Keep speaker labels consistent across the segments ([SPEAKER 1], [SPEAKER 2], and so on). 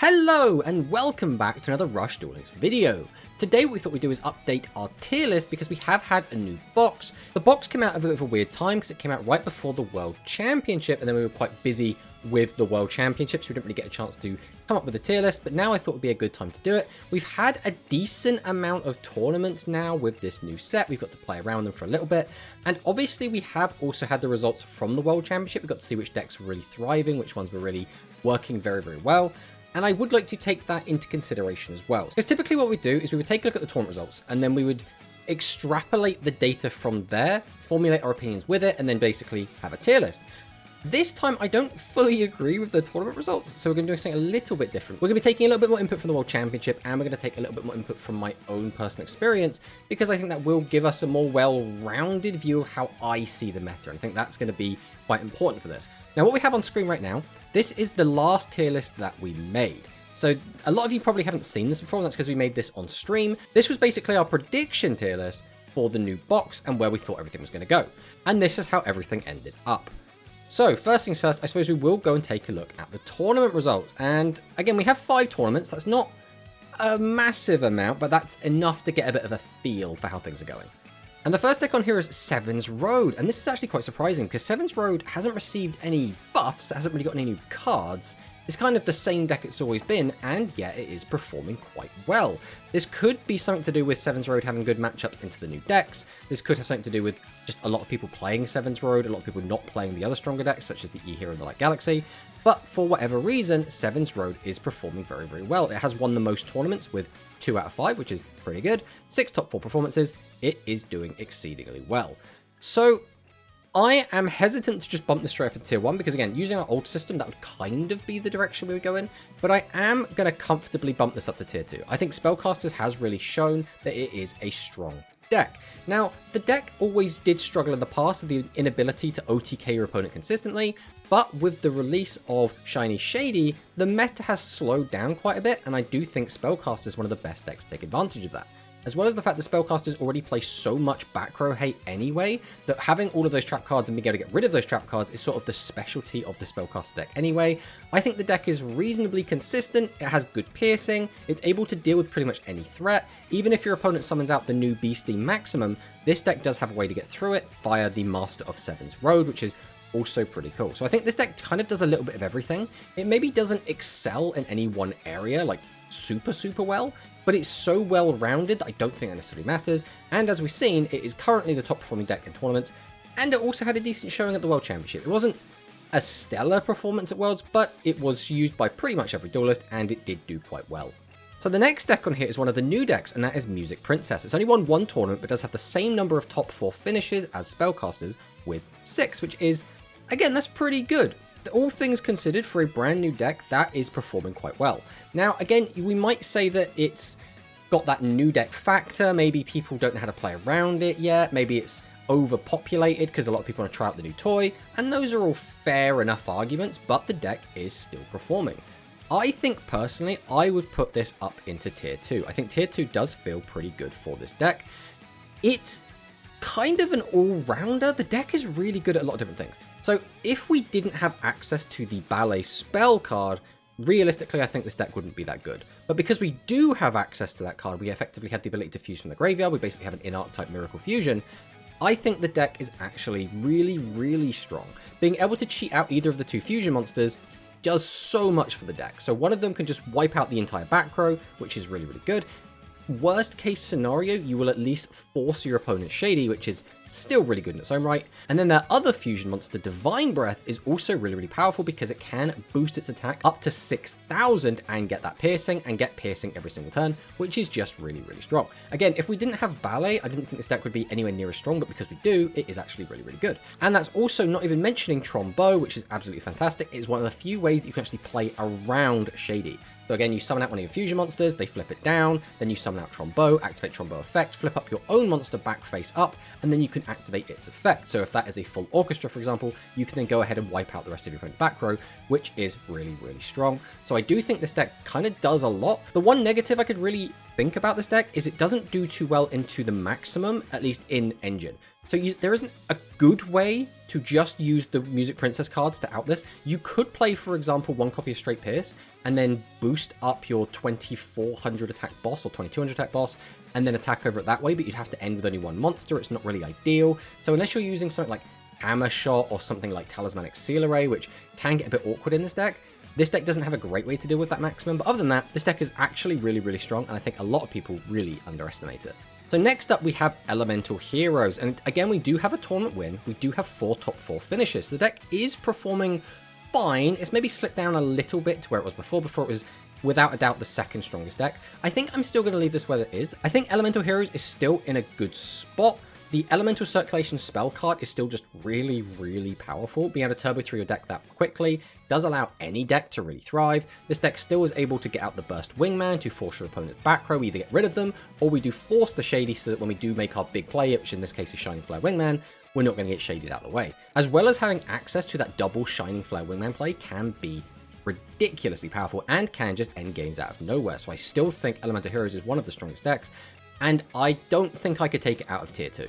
[SPEAKER 1] Hello and welcome back to another Rush Duel Links video. Today what we thought we'd do is update our tier list because we have had a new box. The box came out of a bit of a weird time because it came out right before the World Championship and then we were quite busy with the World Championship, so we didn't really get a chance to come up with a tier list, but now I thought it would be a good time to do it. We've had a decent amount of tournaments now with this new set. We've got to play around them for a little bit, and obviously we have also had the results from the World Championship. We got to see which decks were really thriving, which ones were really working very, very well. And I would like to take that into consideration as well. Because typically what we do is we would take a look at the tournament results and then we would extrapolate the data from there, formulate our opinions with it, and then basically have a tier list. This time, I don't fully agree with the tournament results, so we're going to do something a little bit different. We're going to be taking a little bit more input from the World Championship, and we're going to take a little bit more input from my own personal experience, because I think that will give us a more well-rounded view of how I see the meta, and I think that's going to be quite important for this. Now, what we have on screen right now, this is the last tier list that we made. So a lot of you probably haven't seen this before, and that's because we made this on stream. This was basically our prediction tier list for the new box and where we thought everything was going to go. And this is how everything ended up. So first things first, I suppose we will go and take a look at the tournament results. And again, we have 5 tournaments. That's not a massive amount, but that's enough to get a bit of a feel for how things are going. And the first deck on here is Seven's Road. And this is actually quite surprising because Seven's Road hasn't received any buffs. It hasn't really got any new cards. It's kind of the same deck it's always been, and yet it is performing quite well. This could be something to do with Seven's Road having good matchups into the new decks. This could have something to do with just a lot of people playing Seven's Road, a lot of people not playing the other stronger decks, such as the E-Hero and the Light Galaxy. But for whatever reason, Seven's Road is performing very, very well. It has won the most tournaments with 2 out of 5, which is pretty good. 6 top 4 performances. It is doing exceedingly well. So I am hesitant to just bump this straight up into tier 1 because, again, using our old system, that would kind of be the direction we would go in. But I am going to comfortably bump this up to tier 2. I think Spellcasters has really shown that it is a strong deck. Now, the deck always did struggle in the past with the inability to OTK your opponent consistently, but with the release of Shiny Shady, the meta has slowed down quite a bit, and I do think Spellcaster is one of the best decks to take advantage of that. As well as the fact that Spellcasters already play so much back row hate anyway, that having all of those trap cards and being able to get rid of those trap cards is sort of the specialty of the Spellcaster deck anyway. I think the deck is reasonably consistent, it has good piercing, it's able to deal with pretty much any threat. Even if your opponent summons out the new Beastie Maximum, this deck does have a way to get through it via the Master of Seven's Road, which is also pretty cool. So I think this deck kind of does a little bit of everything. It maybe doesn't excel in any one area, like super well, but it's so well rounded that I don't think that necessarily matters. And as we've seen, it is currently the top performing deck in tournaments, and it also had a decent showing at the World Championship. It wasn't a stellar performance at Worlds, but it was used by pretty much every duelist, and it did do quite well. So the next deck on here is one of the new decks, and that is Music Princess. It's only won 1 tournament, but does have the same number of top 4 finishes as Spellcasters with 6, which is, again, that's pretty good. All things considered, for a brand new deck, that is performing quite well. Now, again, we might say that it's got that new deck factor. Maybe people don't know how to play around it yet. Maybe it's overpopulated because a lot of people want to try out the new toy. And those are all fair enough arguments, but the deck is still performing. I think, personally, I would put this up into tier 2. I think tier 2 does feel pretty good for this deck. It's kind of an all-rounder. The deck is really good at a lot of different things. So if we didn't have access to the Ballet spell card, realistically I think this deck wouldn't be that good. But because we do have access to that card, we effectively have the ability to fuse from the graveyard, we basically have an in-archetype Miracle Fusion, I think the deck is actually really strong. Being able to cheat out either of the 2 fusion monsters does so much for the deck. So one of them can just wipe out the entire back row, which is really good. Worst case scenario, you will at least force your opponent's Shady, which is still really good in its own right. And then their other fusion monster, Divine Breath, is also really powerful because it can boost its attack up to 6,000 and get that piercing, and get piercing every single turn, which is just really strong. Again, if we didn't have Ballet, I didn't think this deck would be anywhere near as strong, but because we do, it is actually really good. And that's also not even mentioning Trombeau, which is absolutely fantastic. It is one of the few ways that you can actually play around Shady. So again, you summon out one of your fusion monsters, they flip it down, then you summon out Trombeau, activate Trombeau effect, flip up your own monster back face up, and then you can activate its effect. So if that is a full orchestra, for example, you can then go ahead and wipe out the rest of your opponent's back row, which is really strong. So I do think this deck kind of does a lot. The one negative I could really think about this deck is it doesn't do too well into the maximum, at least in Engine. So there isn't a good way to just use the Music Princess cards to out this. You could play, for example, one copy of Straight Pierce and then boost up your 2400 attack boss or 2200 attack boss and then attack over it that way, but you'd have to end with only one monster. It's not really ideal. So unless you're using something like Hammer Shot or something like Talismanic Seal Array, which can get a bit awkward in this deck doesn't have a great way to deal with that maximum. But other than that, this deck is actually really, really strong, and I think a lot of people really underestimate it. So next up, we have Elemental Heroes, and again, we do have a tournament win. We do have 4 top 4 finishes. So the deck is performing fine. It's maybe slipped down a little bit to where it was before. Before it was, without a doubt, the second strongest deck. I think I'm still going to leave this where it is. I think Elemental Heroes is still in a good spot. The Elemental Circulation spell card is still just really, really powerful. Being able to turbo through your deck that quickly does allow any deck to really thrive. This deck still is able to get out the Burst Wingman to force your opponent's back row. We either get rid of them, or we do force the Shady so that when we do make our big play, which in this case is Shining Flare Wingman, we're not going to get shaded out of the way. As well as having access to that double Shining Flare Wingman play can be ridiculously powerful and can just end games out of nowhere. So I still think Elemental Heroes is one of the strongest decks, and I don't think I could take it out of tier 2.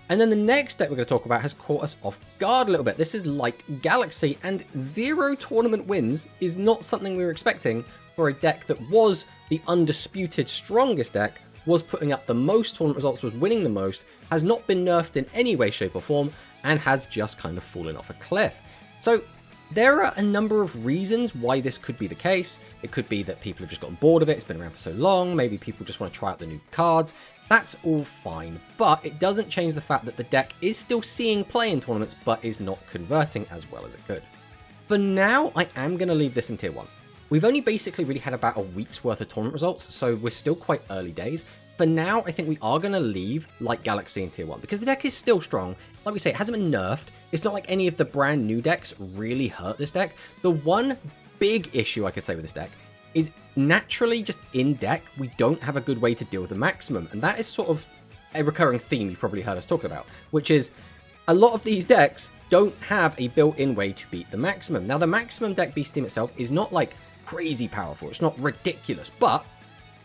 [SPEAKER 1] And then the next deck we're going to talk about has caught us off guard a little bit. This is Light Galaxy, and 0 tournament wins is not something we were expecting for a deck that was the undisputed strongest deck, was putting up the most tournament results, was winning the most, has not been nerfed in any way, shape or form, and has just kind of fallen off a cliff. So there are a number of reasons why this could be the case. It could be that people have just gotten bored of it, it's been around for so long, maybe people just want to try out the new cards. That's all fine, but it doesn't change the fact that the deck is still seeing play in tournaments, but is not converting as well as it could. For now, I am going to leave this in tier 1. We've only basically really had about a week's worth of tournament results, so we're still quite early days. For now, I think we are going to leave Light Galaxy in tier 1, because the deck is still strong. Like we say, it hasn't been nerfed. It's not like any of the brand new decks really hurt this deck. The one big issue I could say with this deck is naturally just in deck, we don't have a good way to deal with the maximum. And that is sort of a recurring theme you've probably heard us talking about, which is a lot of these decks don't have a built-in way to beat the maximum. Now, the maximum deck beast team itself is not like crazy powerful. It's not ridiculous, but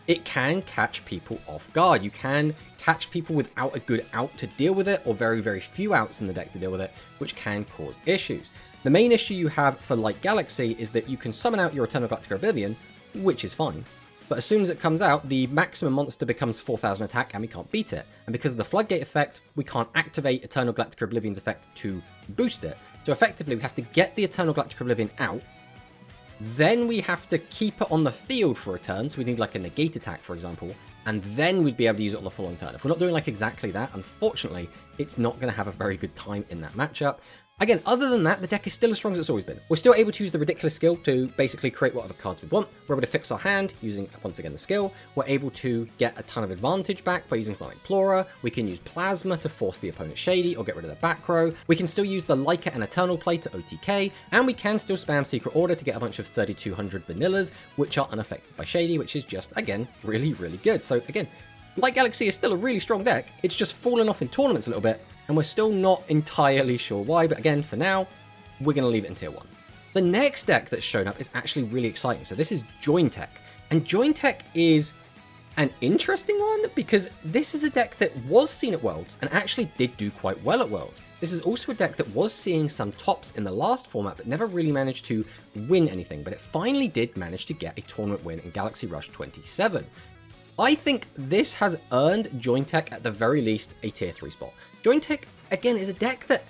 [SPEAKER 1] it can catch people off guard. You can catch people without a good out to deal with it, or very, very few outs in the deck to deal with it, which can cause issues. The main issue you have for Light Galaxy is that you can summon out your Eternal Galactic Oblivion, which is fine. But as soon as it comes out, the maximum monster becomes 4000 attack and we can't beat it. And because of the Floodgate effect, we can't activate Eternal Galactic Oblivion's effect to boost it. So effectively, we have to get the Eternal Galactic Oblivion out, then we have to keep it on the field for a turn, so we need like a negate attack, for example, and then we'd be able to use it on the following turn. If we're not doing like exactly that, unfortunately, it's not going to have a very good time in that matchup. Again, other than that, the deck is still as strong as it's always been. We're still able to use the ridiculous skill to basically create whatever cards we want. We're able to fix our hand using, once again, the skill. We're able to get a ton of advantage back by using something like Plora. We can use Plasma to force the opponent shady or get rid of their back row. We can still use the Leica and Eternal Play to OTK, and we can still spam Secret Order to get a bunch of 3200 vanillas, which are unaffected by shady, which is just, again, really, really good. So again, Light Galaxy is still a really strong deck. It's just fallen off in tournaments a little bit, and we're still not entirely sure why, but again, for now, we're going to leave it in tier 1. The next deck that's shown up is actually really exciting. So this is Join Tech, and Join Tech is an interesting one because this is a deck that was seen at Worlds and actually did do quite well at Worlds. This is also a deck that was seeing some tops in the last format, but never really managed to win anything, but it finally did manage to get a tournament win in Galaxy Rush 27. I think this has earned Join Tech at the very least a tier 3 spot. Join Tech, again, is a deck that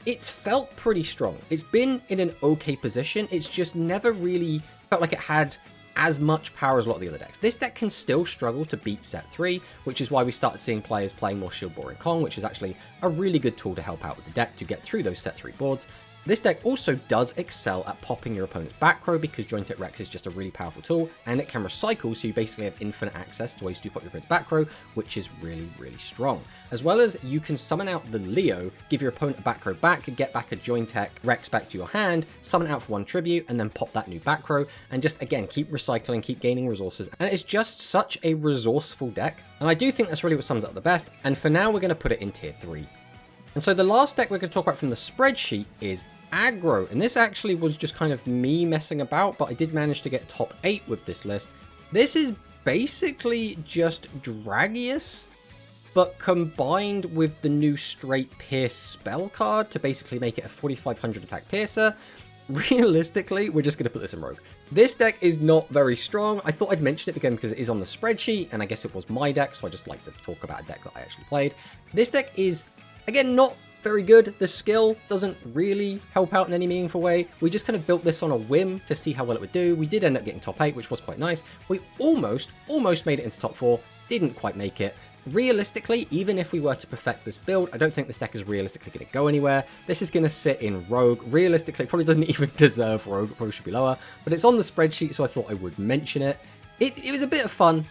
[SPEAKER 1] it's felt pretty strong. It's been in an okay position. It's just never really felt like it had as much power as a lot of the other decks. This deck can still struggle to beat set 3, which is why we started seeing players playing more Shield Boring Kong, which is actually a really good tool to help out with the deck to get through those set 3 boards. This deck also does excel at popping your opponent's back row because Join Tech Rex is just a really powerful tool, and it can recycle, so you basically have infinite access to ways to pop your opponent's back row, which is really, really strong. As well as you can summon out the Leo, give your opponent a back row back, get back a Join Tech Rex back to your hand, summon out for 1 tribute, and then pop that new back row, and just, again, keep recycling, keep gaining resources. And it's just such a resourceful deck, and I do think that's really what sums it up the best, and for now we're going to put it in tier 3. And so the last deck we're going to talk about from the spreadsheet is Aggro, and this actually was just kind of me messing about, but I did manage to get top 8 with this list. This is basically just Dragius, but combined with the new straight Pierce spell card to basically make it a 4500 attack Piercer, realistically, we're just going to put this in Rogue. This deck is not very strong. I thought I'd mention it again because it is on the spreadsheet, and I guess it was my deck, so I just like to talk about a deck that I actually played. This deck is, again, not very good. The skill doesn't really help out in any meaningful way. We just kind of built this on a whim to see how well it would do. We did end up getting top 8, which was quite nice. We almost made it into top 4, didn't quite make it. Realistically, even if we were to perfect this build, I don't think this deck is realistically going to go anywhere. This is going to sit in Rogue. Realistically, it probably doesn't even deserve Rogue. It probably should be lower, but it's on the spreadsheet, so I thought I would mention it. It was a bit of fun.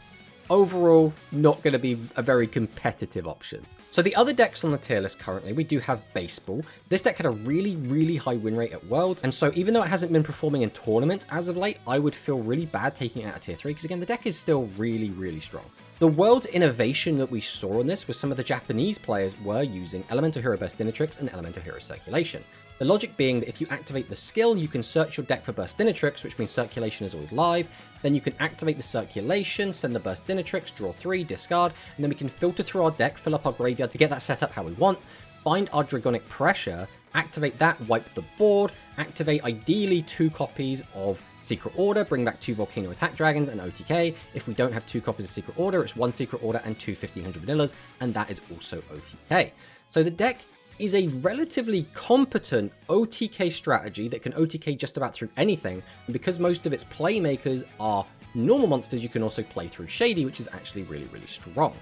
[SPEAKER 1] Overall, not going to be a very competitive option. So the other decks on the tier list currently, we do have Baseball. This deck had a really high win rate at Worlds, and so even though it hasn't been performing in tournaments as of late, I would feel really bad taking it out of tier 3, because again, the deck is still really strong. The World's innovation that we saw on this was some of the Japanese players were using Elemental Hero Burst Dinatrix and Elemental Hero Circulation. The logic being that if you activate the skill, you can search your deck for Burst Dinatrix, which means Circulation is always live. Then you can activate the Circulation, send the Burst Dinatrix, draw 3, discard, and then we can filter through our deck, fill up our graveyard to get that set up how we want, find our Dragonic Pressure, activate that, wipe the board, activate ideally 2 copies of Secret Order, bring back 2 Volcano Attack Dragons and OTK. If we don't have 2 copies of Secret Order, it's 1 Secret Order and 2 1500 Vanillas, and that is also OTK. So the deck is a relatively competent OTK strategy that can OTK just about through anything, and because most of its playmakers are normal monsters, you can also play through Shady, which is actually really strong.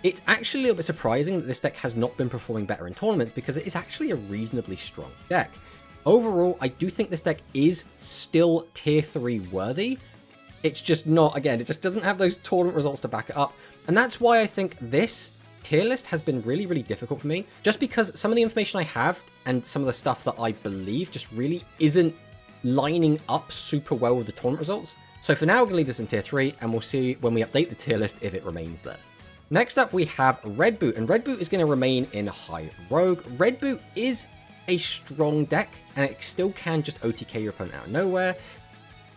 [SPEAKER 1] It's actually a little bit surprising that this deck has not been performing better in tournaments, because it is actually a reasonably strong deck. Overall, I do think this deck is still tier 3 worthy. It's just not, again, it just doesn't have those tournament results to back it up. And that's why I think this tier list has been really difficult for me. Just because some of the information I have and some of the stuff that I believe just really isn't lining up super well with the tournament results. So for now, we're going to leave this in tier 3, and we'll see when we update the tier list if it remains there. Next up, we have Red Boot, and Red Boot is going to remain in High Rogue. Red Boot is a strong deck, and it still can just OTK your opponent out of nowhere,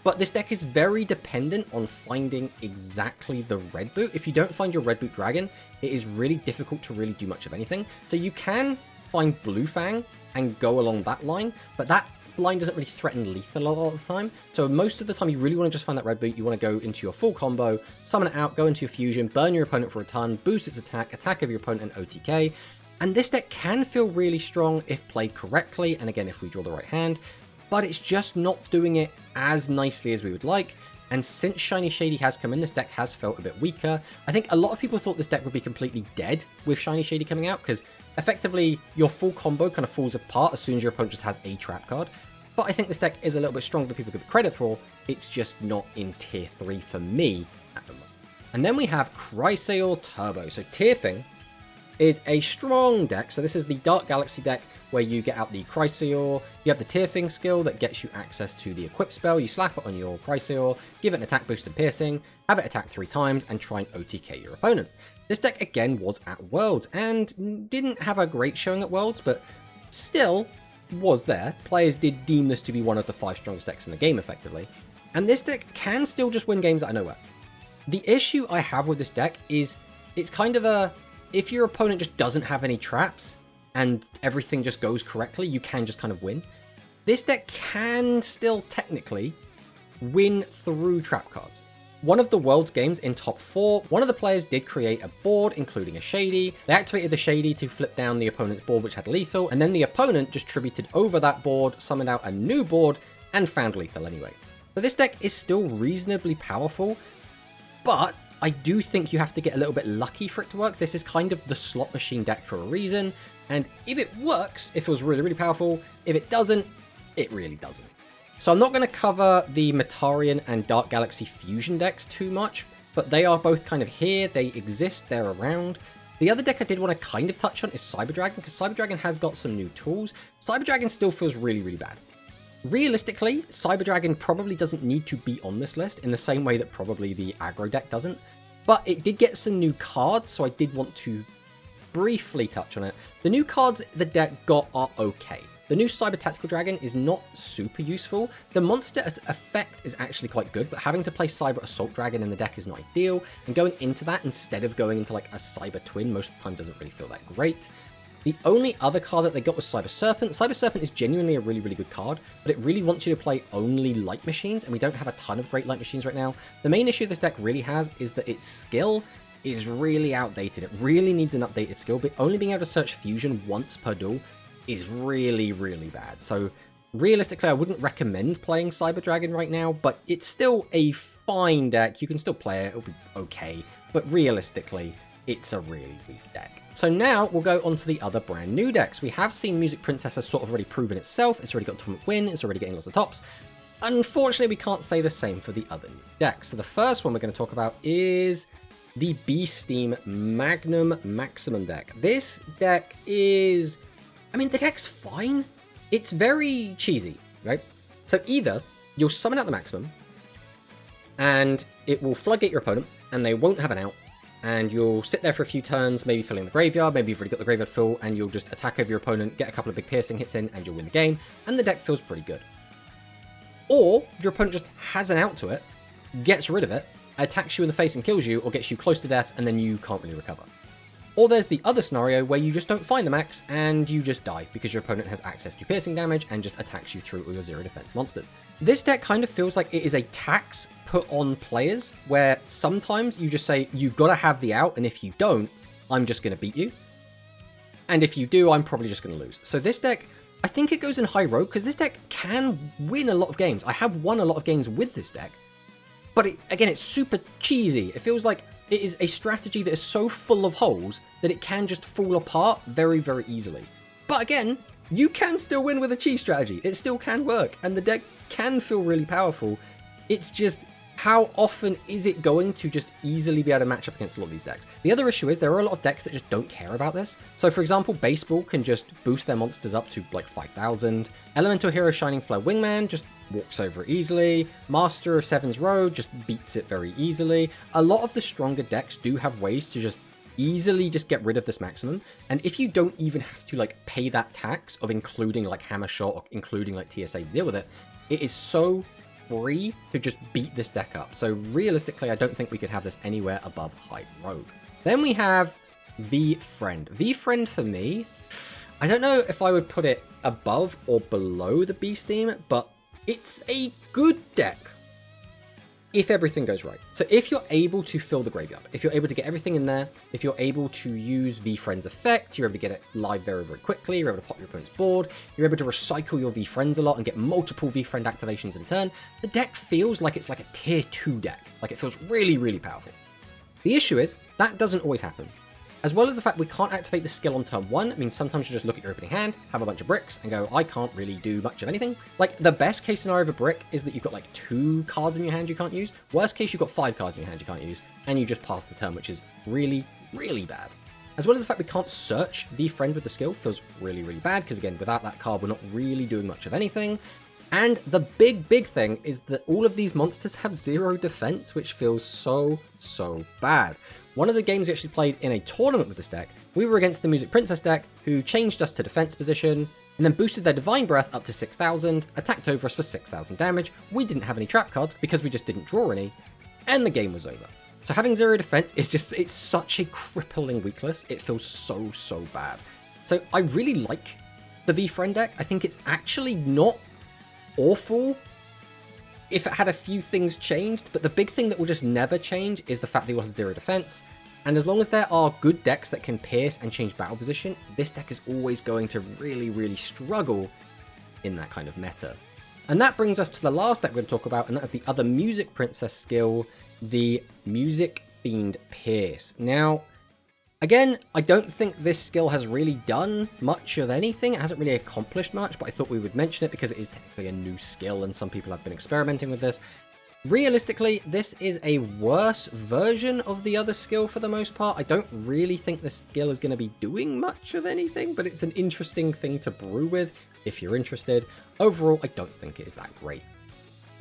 [SPEAKER 1] but this deck is very dependent on finding exactly the Red Boot. If you don't find your Red Boot Dragon, it is really difficult to really do much of anything. So you can find Blue Fang and go along that line, but that line doesn't really threaten lethal a lot of the time. So most of the time, you really want to just find that Red Boot. You want to go into your full combo, summon it out, go into your fusion, burn your opponent for a ton, boost its attack of your opponent, and OTK. And this deck can feel really strong if played correctly, and again, if we draw the right hand, but it's just not doing it as nicely as we would like. And since Shiny Shady has come in, this deck has felt a bit weaker. I think a lot of people thought this deck would be completely dead with Shiny Shady coming out, because effectively your full combo kind of falls apart as soon as your opponent just has a trap card. But I think this deck is a little bit stronger than people give it credit for. It's just not in tier 3 for me at the moment. And then we have Chrysale Turbo. So Tearfing is a strong deck. So this is the Dark Galaxy deck where you get out the Chrysale, you have the Tearfing skill that gets you access to the equip spell, you slap it on your Chrysale, give it an attack boost and piercing, have it attack 3 times, and try and OTK your opponent. This deck again was at Worlds, and didn't have a great showing at Worlds, but still was there. Players did deem this to be one of the 5 strongest decks in the game effectively, and this deck can still just win games out of nowhere. The issue I have with this deck is it's kind of a, if your opponent just doesn't have any traps and everything just goes correctly, you can just kind of win. This deck can still technically win through trap cards. One of the World's games in top 4, one of the players did create a board, including a Shady. They activated the Shady to flip down the opponent's board, which had lethal, and then the opponent just tributed over that board, summoned out a new board, and found lethal anyway. So this deck is still reasonably powerful, but I do think you have to get a little bit lucky for it to work. This is kind of the slot machine deck for a reason, and if it works, it feels really powerful. If it doesn't, it really doesn't. So I'm not going to cover the Metarian and Dark Galaxy fusion decks too much, but they are both kind of here, they exist, they're around. The other deck I did want to kind of touch on is Cyber Dragon, because Cyber Dragon has got some new tools. Cyber Dragon still feels really bad. Realistically, Cyber Dragon probably doesn't need to be on this list in the same way that probably the aggro deck doesn't, but it did get some new cards, so I did want to briefly touch on it. The new cards the deck got are okay. The new Cyber Tactical Dragon is not super useful. The monster effect is actually quite good, but having to play Cyber Assault Dragon in the deck is not ideal, and going into that instead of going into like a Cyber Twin most of the time doesn't really feel that great. The only other card that they got was Cyber Serpent. Cyber Serpent is genuinely a really, really good card, but it really wants you to play only light machines, and we don't have a ton of great light machines right now. The main issue this deck really has is that its skill is really outdated. It really needs an updated skill, but only being able to search Fusion once per duel is really, really bad. So realistically, I wouldn't recommend playing Cyber Dragon right now, but it's still a fine deck. You can still play it, it'll be okay, but realistically, it's a really weak deck. So now we'll go on to the other brand new decks. We have seen Music Princess has sort of already proven itself. It's already got tournament win, it's already getting lots of tops. Unfortunately, we can't say the same for the other new decks. So the first one we're going to talk about is the B-Steam Magnum Maximum deck. This deck is, I mean, the deck's fine. It's very cheesy, right? So either you'll summon out the Maximum, and it will floodgate your opponent, and they won't have an out, and you'll sit there for a few turns, maybe filling the graveyard, maybe you've already got the graveyard full, and you'll just attack over your opponent, get a couple of big piercing hits in, and you'll win the game, and the deck feels pretty good. Or your opponent just has an out to it, gets rid of it, attacks you in the face and kills you, or gets you close to death, and then you can't really recover. Or there's the other scenario where you just don't find the max and you just die because your opponent has access to piercing damage and just attacks you through all your zero defense monsters. This deck kind of feels like it is a tax put on players where sometimes you just say, you've got to have the out, and if you don't, I'm just going to beat you. And if you do, I'm probably just going to lose. So this deck, I think it goes in high road because this deck can win a lot of games. I have won a lot of games with this deck, but again, it's super cheesy. It feels like it is a strategy that is so full of holes that it can just fall apart very, very easily. But again, you can still win with a cheese strategy. It still can work, and the deck can feel really powerful. It's just, how often is it going to just easily be able to match up against a lot of these decks? The other issue is there are a lot of decks that just don't care about this. So for example, Baseball can just boost their monsters up to like 5,000. Elemental Hero Shining Flare Wingman just walks over it easily. Master of Seven's Road just beats it very easily. A lot of the stronger decks do have ways to just easily just get rid of this Maximum, and if you don't even have to like pay that tax of including like Hammer Shot or including like TSA to deal with it, it is so free to just beat this deck up. So realistically, I don't think we could have this anywhere above high road. Then we have V-Friend. V-Friend for me, I don't know if I would put it above or below the B-Steam, but it's a good deck if everything goes right. So if you're able to fill the graveyard, if you're able to get everything in there, if you're able to use V-Friend's effect, you're able to get it live very, very quickly, you're able to pop your opponent's board, you're able to recycle your V-Friends a lot and get multiple V-Friend activations in a turn, the deck feels like it's like a tier 2 deck. Like it feels really, really powerful. The issue is, that doesn't always happen. As well as the fact we can't activate the skill on turn 1, it means sometimes you just look at your opening hand, have a bunch of bricks, and go, I can't really do much of anything. Like, the best case scenario of a brick is that you've got like 2 cards in your hand you can't use. Worst case, you've got 5 cards in your hand you can't use, and you just pass the turn, which is really, really bad. As well as the fact we can't search the friend with the skill feels really, really bad, because again, without that card, we're not really doing much of anything. And the big, big thing is that all of these monsters have 0 defense, which feels so, so bad. One of the games we actually played in a tournament with this deck, we were against the Music Princess deck, who changed us to defense position, and then boosted their Divine Breath up to 6,000, attacked over us for 6,000 damage. We didn't have any trap cards because we just didn't draw any, and the game was over. So having 0 defense is just, it's such a crippling weakness. It feels so, so bad. So I really like the V-Friend deck. I think it's actually not awful if it had a few things changed, but the big thing that will just never change is the fact that it will have 0 defense. And as long as there are good decks that can pierce and change battle position, this deck is always going to really, really struggle in that kind of meta. And that brings us to the last deck we're going to talk about, and that's the other Music Princess skill, the Music Fiend Pierce. Now, again, I don't think this skill has really done much of anything. It hasn't really accomplished much, but I thought we would mention it because it is technically a new skill and some people have been experimenting with this. Realistically, this is a worse version of the other skill for the most part. I don't really think this skill is going to be doing much of anything, but it's an interesting thing to brew with if you're interested. Overall, I don't think it is that great.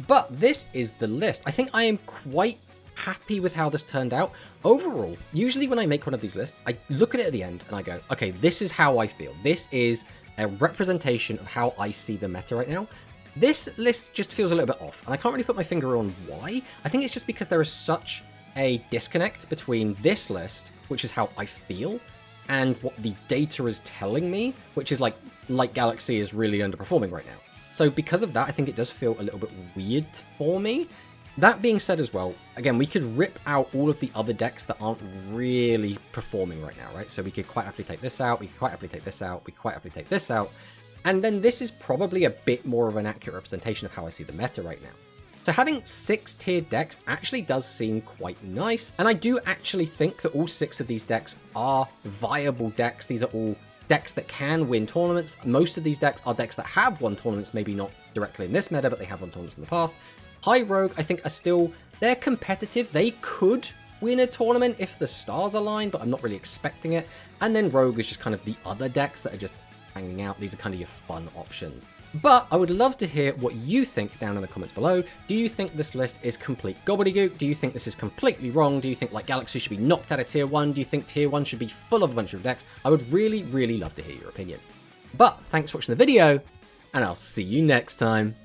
[SPEAKER 1] But this is the list. I think I am quite happy with how this turned out. Overall, usually when I make one of these lists, I look at it at the end and I go, okay, this is how I feel. This is a representation of how I see the meta right now. This list just feels a little bit off, and I can't really put my finger on why. I think it's just because there is such a disconnect between this list, which is how I feel, and what the data is telling me, which is like Light Galaxy is really underperforming right now. So because of that, I think it does feel a little bit weird for me. That being said as well, again, we could rip out all of the other decks that aren't really performing right now, right? So we could quite happily take this out, we could quite happily take this out, we could quite happily take this out, and then this is probably a bit more of an accurate representation of how I see the meta right now. So having 6 tiered decks actually does seem quite nice, and I do actually think that all 6 of these decks are viable decks. These are all decks that can win tournaments. Most of these decks are decks that have won tournaments, maybe not directly in this meta, but they have won tournaments in the past. High Rogue, I think, are still, they're competitive. They could win a tournament if the stars align, but I'm not really expecting it. And then Rogue is just kind of the other decks that are just hanging out. These are kind of your fun options. But I would love to hear what you think down in the comments below. Do you think this list is complete gobbledygook? Do you think this is completely wrong? Do you think Light Galaxy should be knocked out of Tier 1? Do you think Tier 1 should be full of a bunch of decks? I would really, really love to hear your opinion. But thanks for watching the video, and I'll see you next time.